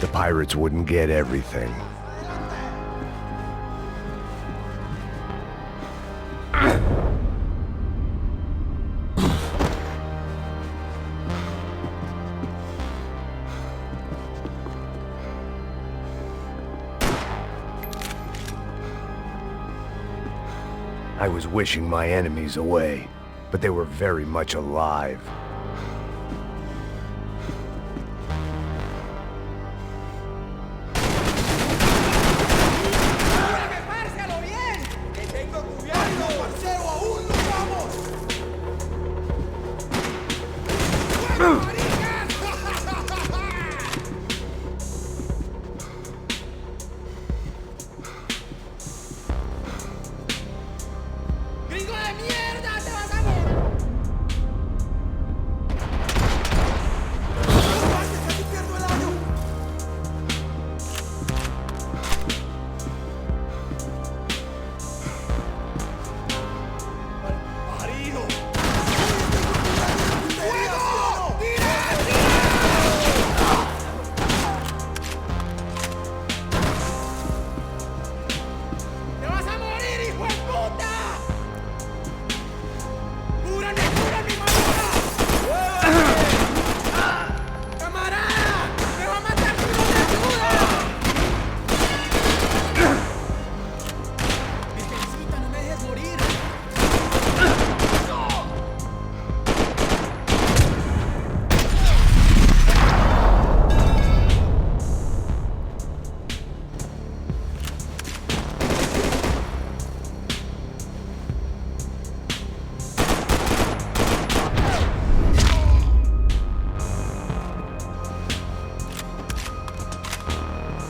The pirates wouldn't get everything. I was wishing my enemies away, but they were very much alive.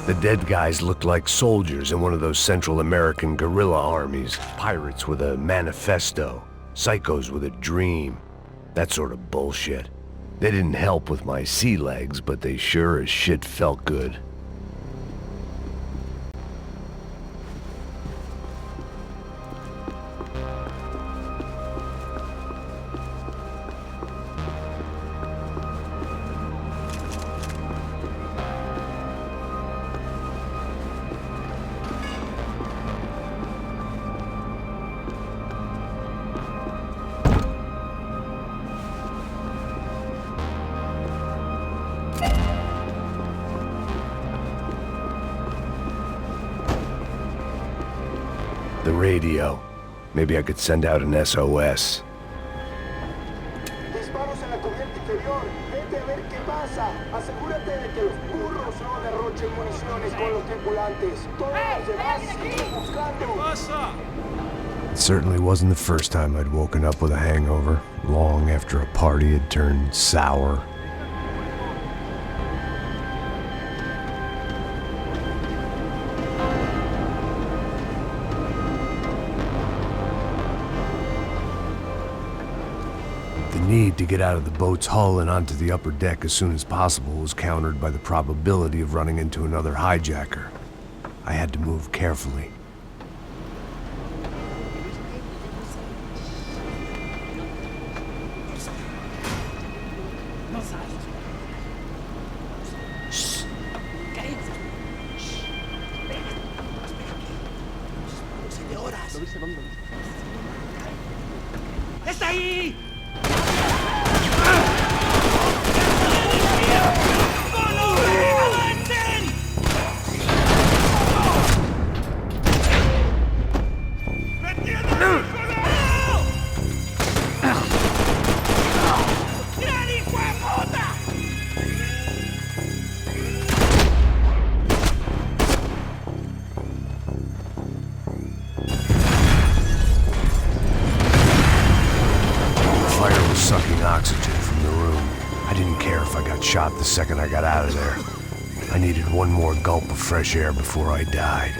The dead guys looked like soldiers in one of those Central American guerrilla armies. Pirates with a manifesto. Psychos with a dream. That sort of bullshit. They didn't help with my sea legs, but they sure as shit felt good. The radio. Maybe I could send out an SOS. Disparos en la cubierta inferior. Vete a ver qué pasa. Asegúrate de que los burros no derrochen municiones con los tripulantes. Todos los demás siguen buscando. It certainly wasn't the first time I'd woken up with a hangover, long after a party had turned sour. The need to get out of the boat's hull and onto the upper deck as soon as possible was countered by the probability of running into another hijacker. I had to move carefully. ¡Está ahí! Sucking oxygen from the room. I didn't care if I got shot the second I got out of there. I needed one more gulp of fresh air before I died.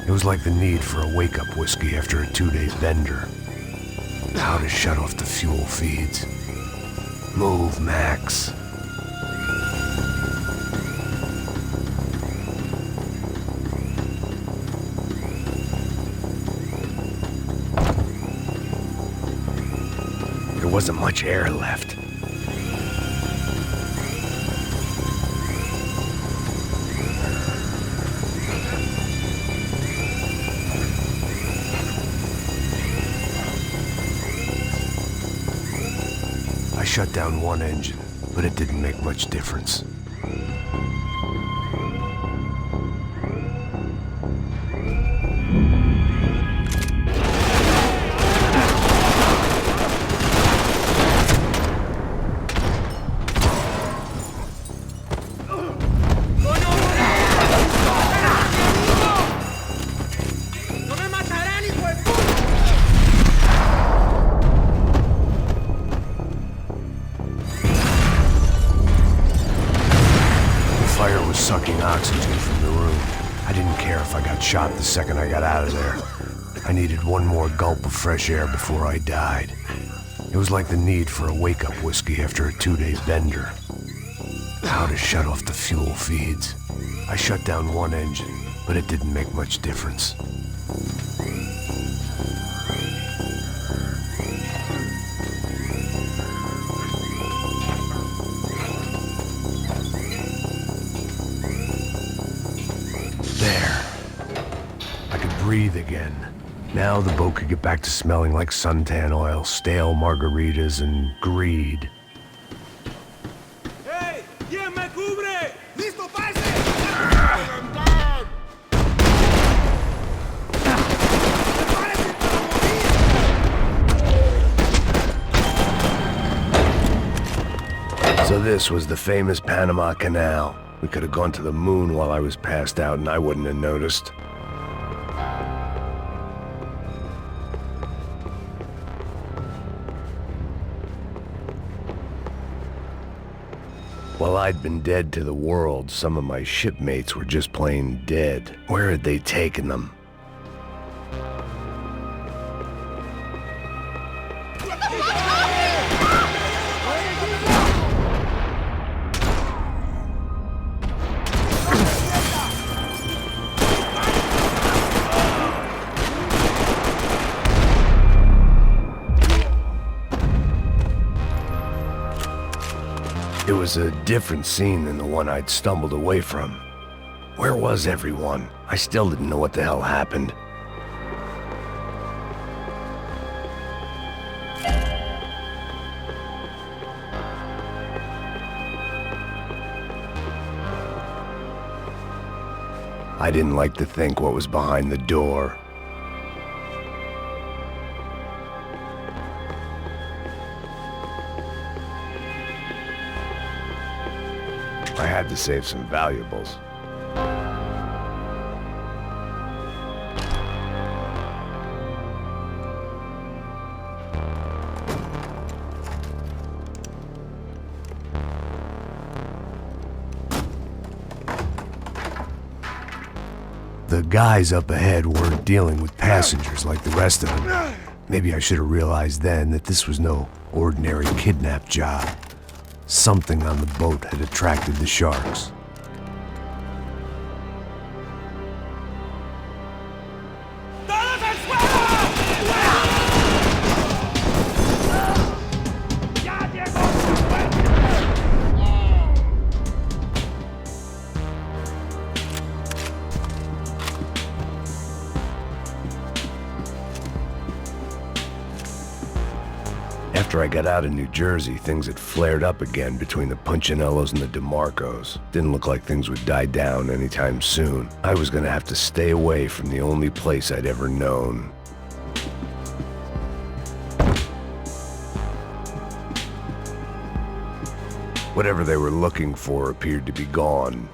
It was like the need for a wake-up whiskey after a 2-day bender. How to shut off the fuel feeds. Move, Max. There wasn't much air left. shut down one engine, but it didn't make much difference. Sucking oxygen from the room. I didn't care if I got shot the second I got out of there. I needed one more gulp of fresh air before I died. It was like the need for a wake-up whiskey after a 2-day bender. How to shut off the fuel feeds. I shut down one engine, but it didn't make much difference. Breathe again. Now the boat could get back to smelling like suntan oil, stale margaritas, and greed. Hey, ¿quién me cubre? Listo, pase. So this was the famous Panama Canal. We could have gone to the moon while I was passed out and I wouldn't have noticed. While I'd been dead to the world, some of my shipmates were just plain dead. Where had they taken them? It was a different scene than the one I'd stumbled away from. Where was everyone? I still didn't know what the hell happened. I didn't like to think what was behind the door. I had to save some valuables. The guys up ahead weren't dealing with passengers like the rest of them. Maybe I should have realized then that this was no ordinary kidnap job. Something on the boat had attracted the sharks. After I got out of New Jersey, things had flared up again between the Punchinellos and the DeMarcos. Didn't look like things would die down anytime soon. I was gonna have to stay away from the only place I'd ever known. Whatever they were looking for appeared to be gone.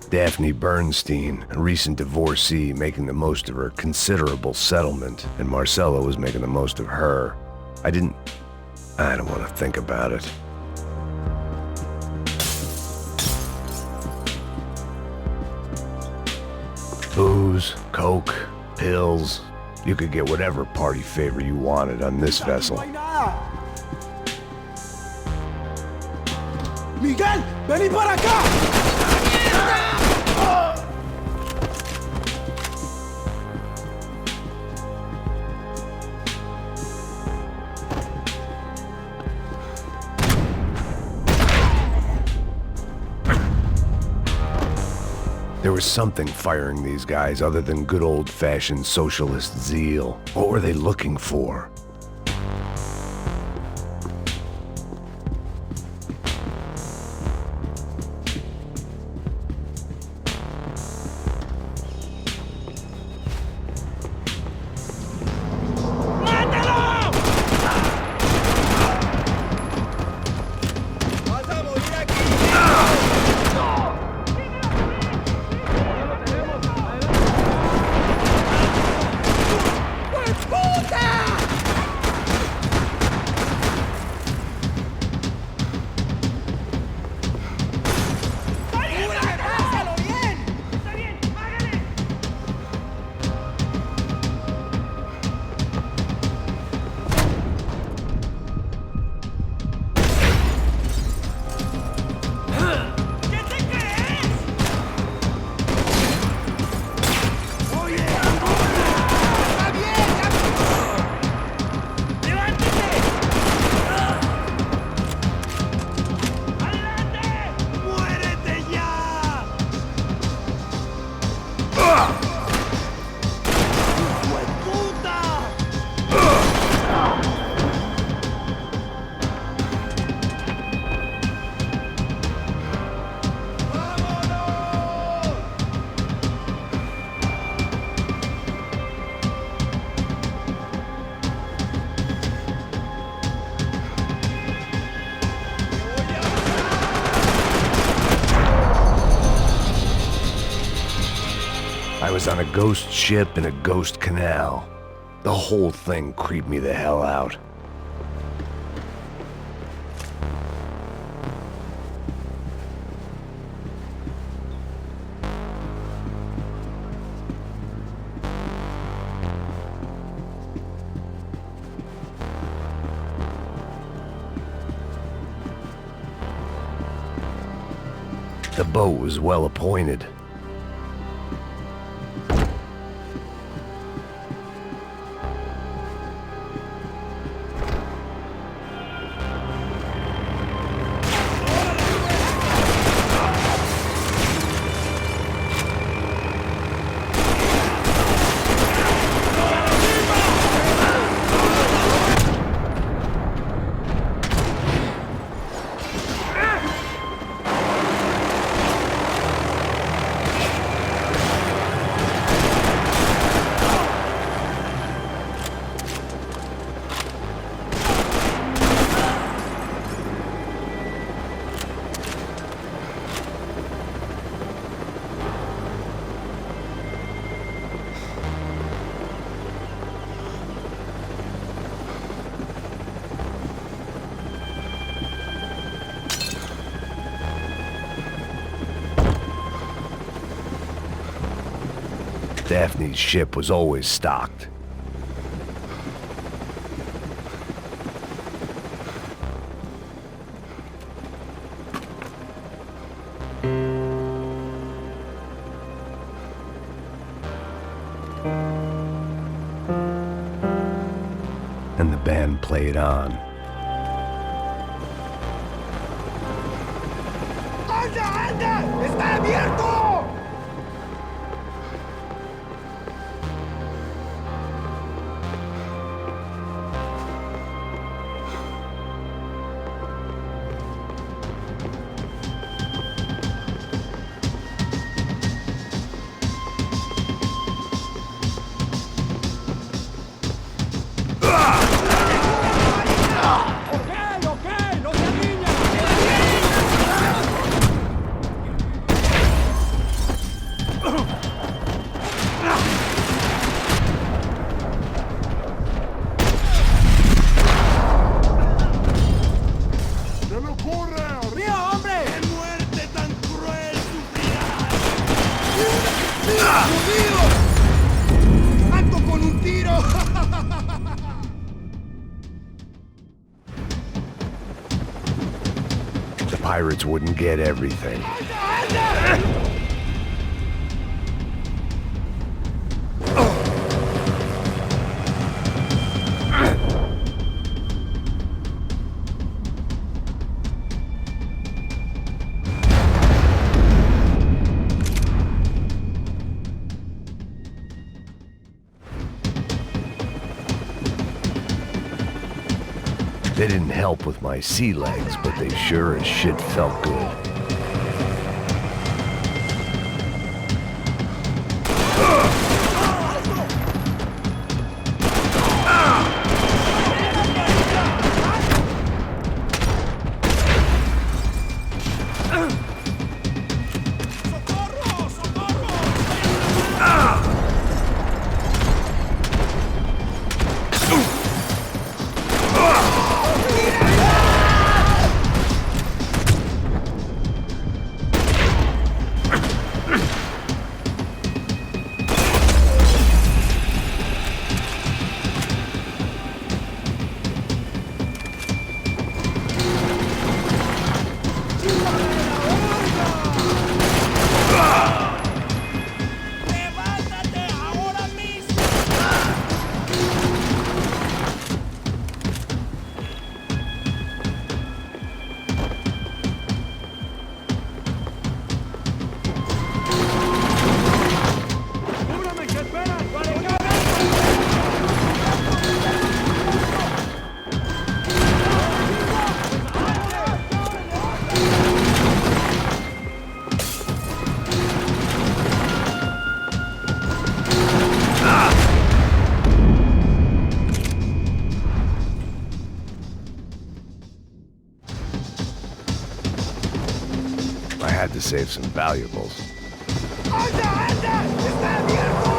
Daphne Bernstein, a recent divorcee, making the most of her considerable settlement, and Marcella was making the most of her. I don't want to think about it. Booze, coke, pills. You could get whatever party favor you wanted on this vessel. Miguel, vení para acá. was something firing these guys other than good old-fashioned socialist zeal. What were they looking for? I was on a ghost ship in a ghost canal. The whole thing creeped me the hell out. The boat was well appointed. Daphne's ship was always stocked. And the band played on. ¡Anda, anda! ¡Está abierto! The pirates wouldn't get everything. They didn't help with my sea legs, but they sure as shit felt good. I had to save some valuables. ¡Anda, anda! ¡Está abierto!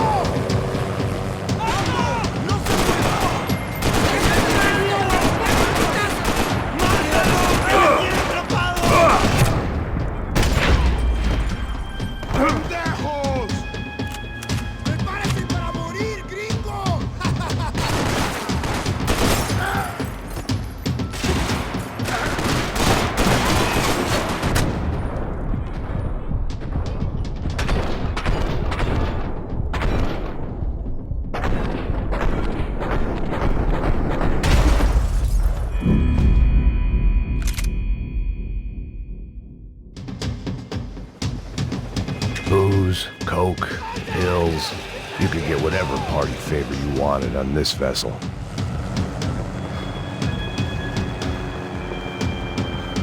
Booze, coke, pills. You could get whatever party favor you wanted on this vessel.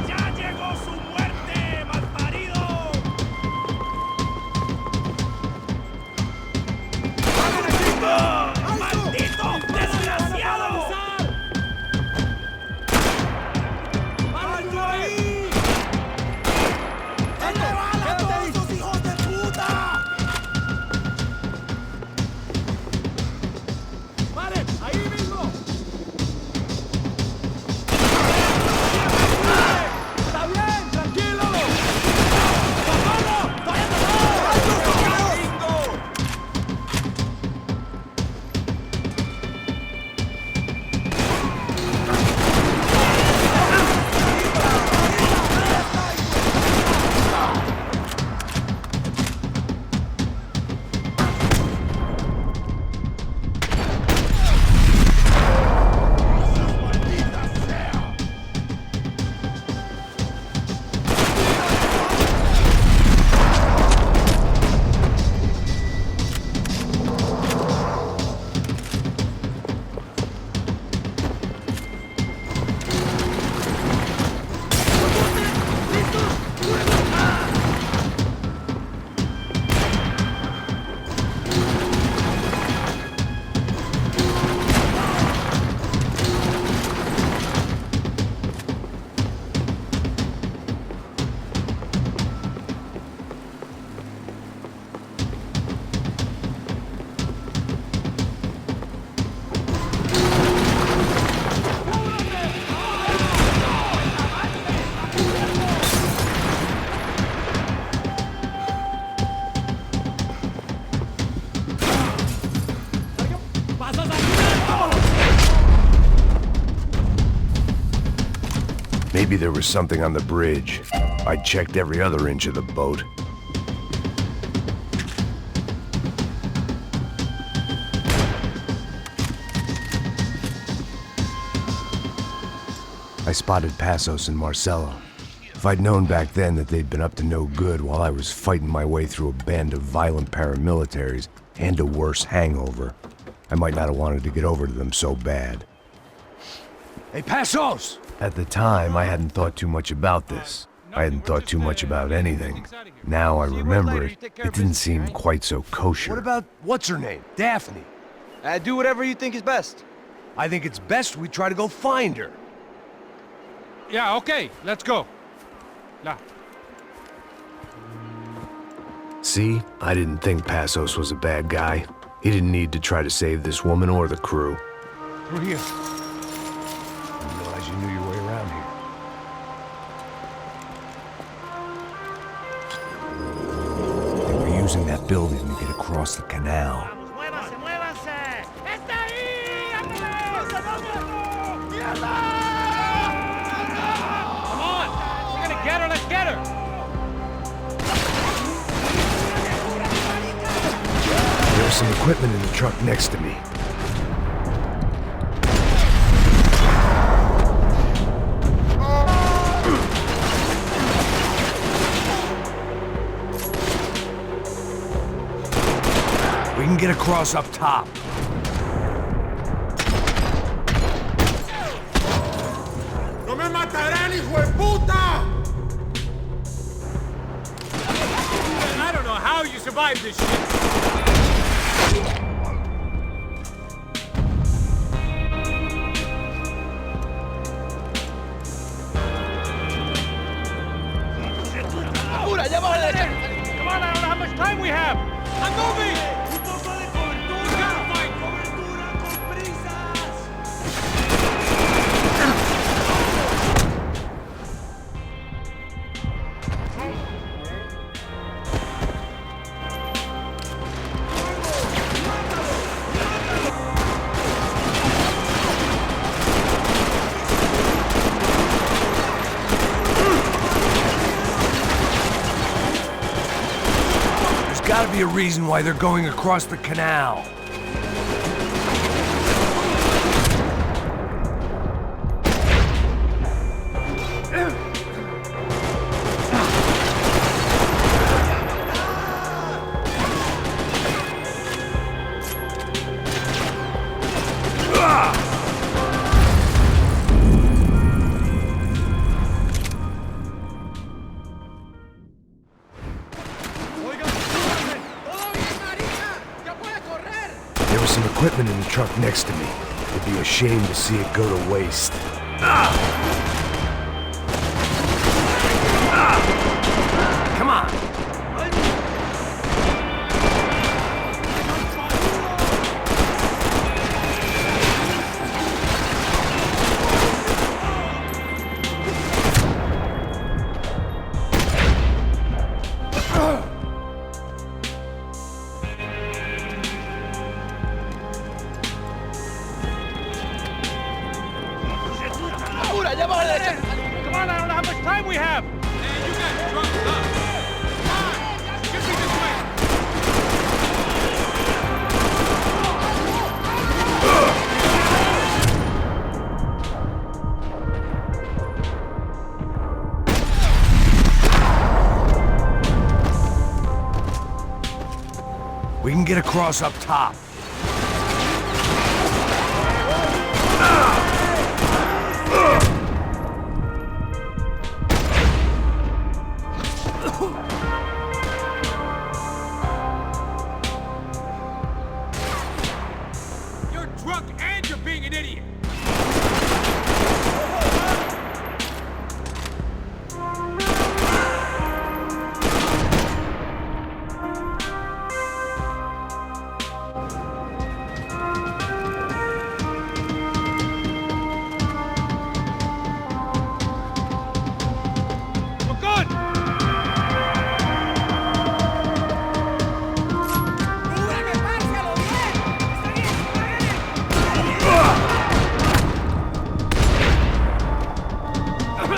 ¡Ya llegó su muerte, malparido! ¡Maldito desgraciado! ¡Alto ahí! ¡Dale bala a todos esos hijos de puta! ¡Paren! ¡Ahí mismo! ¡Está bien! ¡Tranquilo! ¡Socorro! ¡Vaya a ¡Bingo! Maybe there was something on the bridge. I checked every other inch of the boat. I spotted Passos and Marcelo. If I'd known back then that they'd been up to no good while I was fighting my way through a band of violent paramilitaries and a worse hangover, I might not have wanted to get over to them so bad. Hey, Passos! At the time, I hadn't thought too much about this. I hadn't thought too much about anything. Now I remember it, it didn't seem quite so kosher. What about, what's her name? Daphne. Do whatever you think is best. I think it's best we try to go find her. Yeah, okay, let's go. La. See? I didn't think Passos was a bad guy. He didn't need to try to save this woman or the crew. Through here. I didn't realize you knew your way around here. They were using that building to get across the canal. ¡Muévanse, muévanse! ¡Está ahí! ¡Ándale! Come on! We're gonna get her, let's get her! There was some equipment in the truck next to me. We can get across up top. ¡No me matarán, hijo de puta! I don't know how you survived this shit. ¡Pura, ya va a la derecha! Come on, I don't know how much time we have! I'm moving! ¡Un poco de cobertura! ¡Cobertura con prisas! There's gotta be a reason why they're going across the canal. There was some equipment in the truck next to me. It'd be a shame to see it go to waste. Come on. ¡Pura, ya va a la derecha! Come on, I don't know how much time we have! Man, you got drunk up. Come on, get me this way! We can get across up top. You're drunk and you're being an idiot! We're good!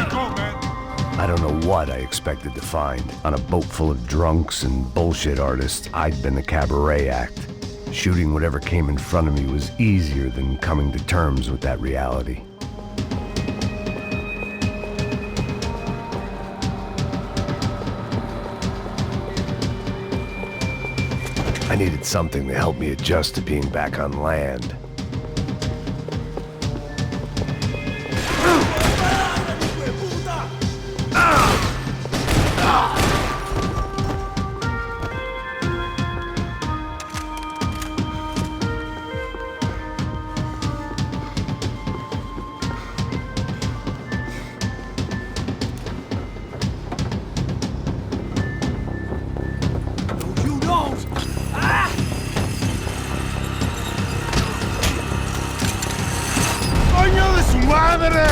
Go, man! I don't know what I expected to find. On a boat full of drunks and bullshit artists, I'd been the cabaret act. Shooting whatever came in front of me was easier than coming to terms with that reality. I needed something to help me adjust to being back on land. madre!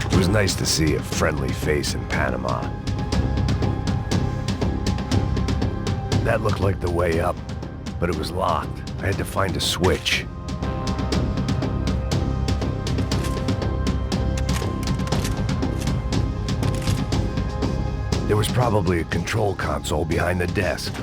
It was nice to see a friendly face in Panama. That looked like the way up, but it was locked. I had to find a switch. There was probably a control console behind the desk.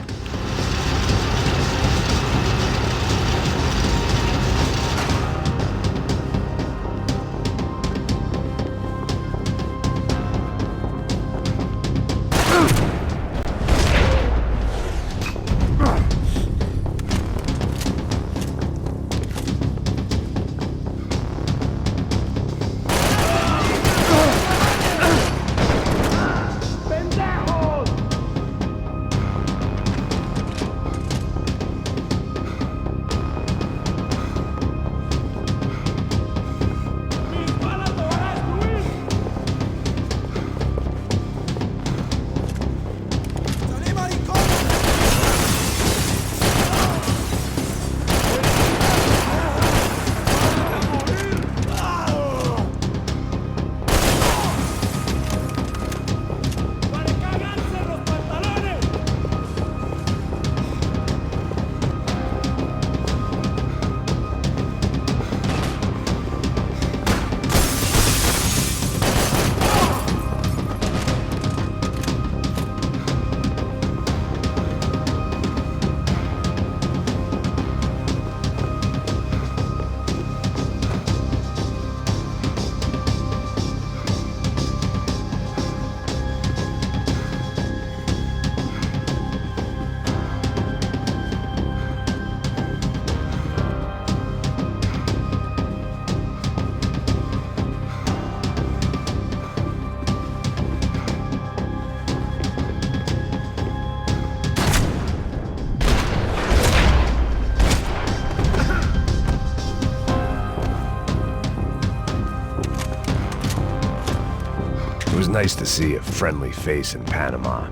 It was nice to see a friendly face in Panama.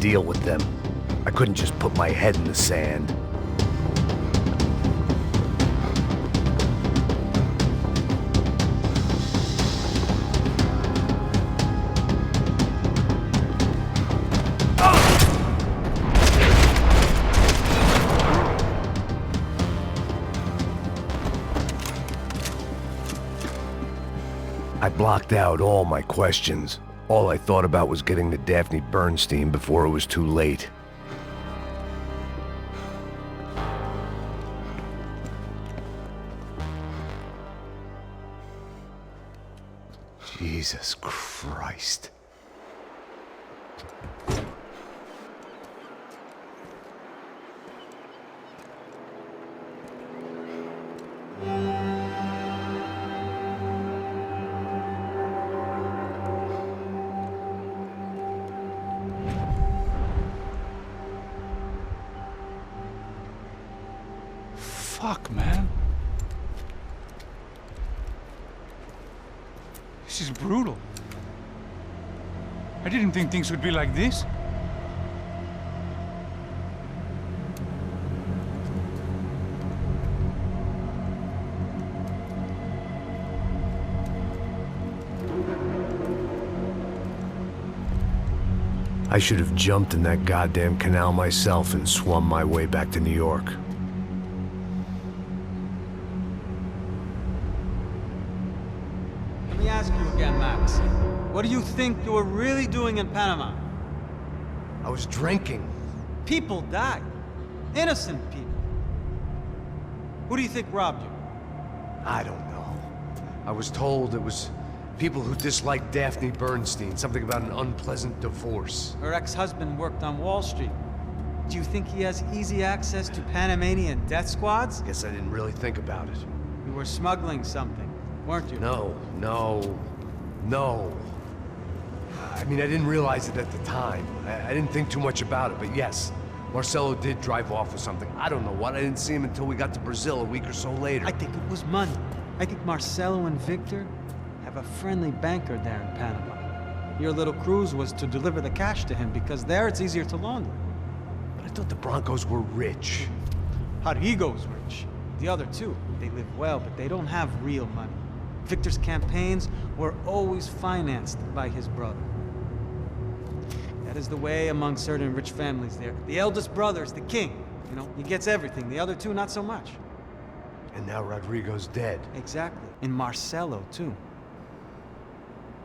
deal with them. I couldn't just put my head in the sand. I blocked out all my questions. All I thought about was getting to Daphne Bernstein before it was too late. Jesus Christ. Fuck, man. This is brutal. I didn't think things would be like this. I should have jumped in that goddamn canal myself and swum my way back to New York. Let me ask you again, Max. What do you think you were really doing in Panama? I was drinking. People died. Innocent people. Who do you think robbed you? I don't know. I was told it was people who disliked Daphne Bernstein, something about an unpleasant divorce. Her ex-husband worked on Wall Street. Do you think he has easy access to Panamanian death squads? Guess I didn't really think about it. You were smuggling something, weren't you? No. I mean, I didn't realize it at the time. I didn't think too much about it, but yes, Marcelo did drive off with something. I don't know what. I didn't see him until we got to Brazil a week or so later. I think it was money. I think Marcelo and Victor have a friendly banker there in Panama. Your little cruise was to deliver the cash to him because there it's easier to launder. But I thought the Broncos were rich. Rodrigo's rich. The other two, they live well, but they don't have real money. Victor's campaigns were always financed by his brother. That is the way among certain rich families there. The eldest brother's the king. You know, he gets everything. The other two, not so much. And now Rodrigo's dead. Exactly. And Marcelo, too.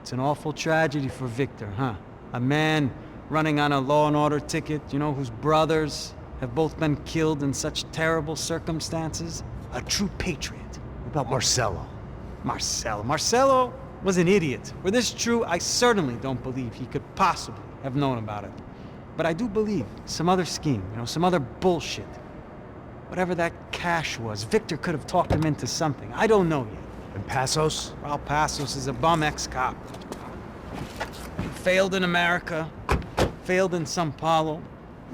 It's an awful tragedy for Victor, huh? A man running on a law and order ticket, you know, whose brothers have both been killed in such terrible circumstances. A true patriot. What about Marcelo? Marcelo was an idiot. Were this true, I certainly don't believe he could possibly have known about it. But I do believe some other scheme, you know, some other bullshit. Whatever that cash was, Victor could have talked him into something. I don't know yet. And Passos? Raul Passos is a bum ex-cop. He failed in America, failed in São Paulo.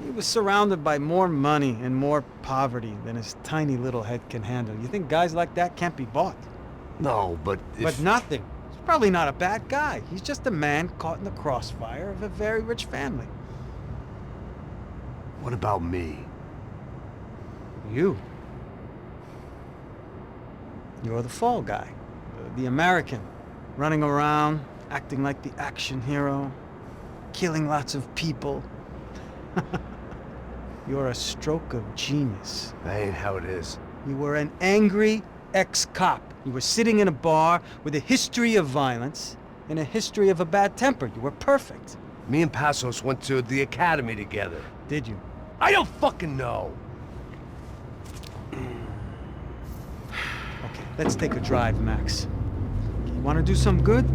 He was surrounded by more money and more poverty than his tiny little head can handle. You think guys like that can't be bought? No, but But nothing. He's probably not a bad guy. He's just a man caught in the crossfire of a very rich family. What about me? You. You're the fall guy. The American. Running around, acting like the action hero. Killing lots of people. You're a stroke of genius. That ain't how it is. You were an angry ex-cop. You were sitting in a bar with a history of violence and a history of a bad temper. You were perfect. Me and Passos went to the academy together. Did you? I don't fucking know. Okay, let's take a drive, Max. You want to do some good?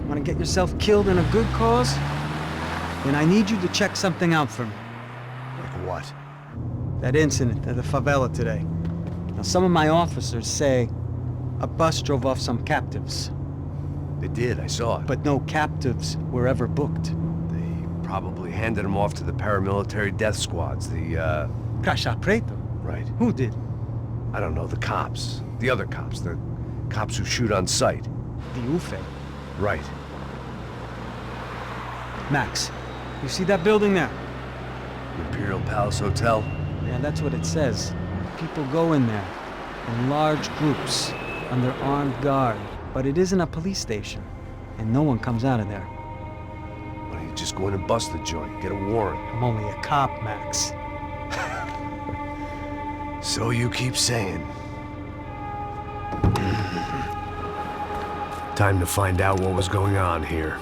Want to get yourself killed in a good cause? Then I need you to check something out for me. Like what? That incident at the favela today. Now, some of my officers say a bus drove off some captives. They did, I saw it. But no captives were ever booked. They probably handed them off to the paramilitary death squads, the, Caixa Preto? Right. Who did? I don't know, the cops. The other cops, the cops who shoot on sight. The UFE. Right. Max, You see that building there? Imperial Palace Hotel? Yeah, that's what it says. People go in there in large groups under armed guard. But it isn't a police station, and no one comes out of there. Why don't you just go in and bust the joint? Get a warrant. I'm only a cop, Max. So you keep saying. Time to find out what was going on here.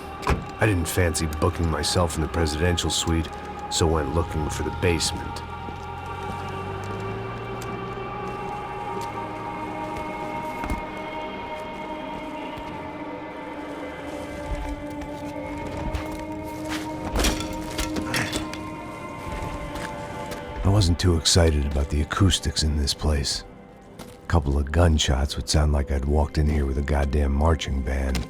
I didn't fancy booking myself in the presidential suite, so went looking for the basement. I wasn't too excited about the acoustics in this place. A couple of gunshots would sound like I'd walked in here with a goddamn marching band.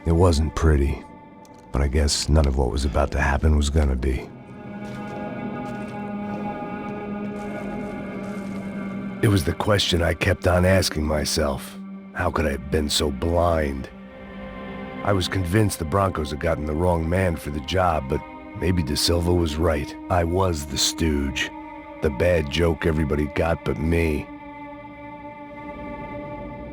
It wasn't pretty, but I guess none of what was about to happen was gonna be. It was the question I kept on asking myself. How could I have been so blind? I was convinced the Broncos had gotten the wrong man for the job, but maybe De Silva was right. I was the stooge. The bad joke everybody got but me.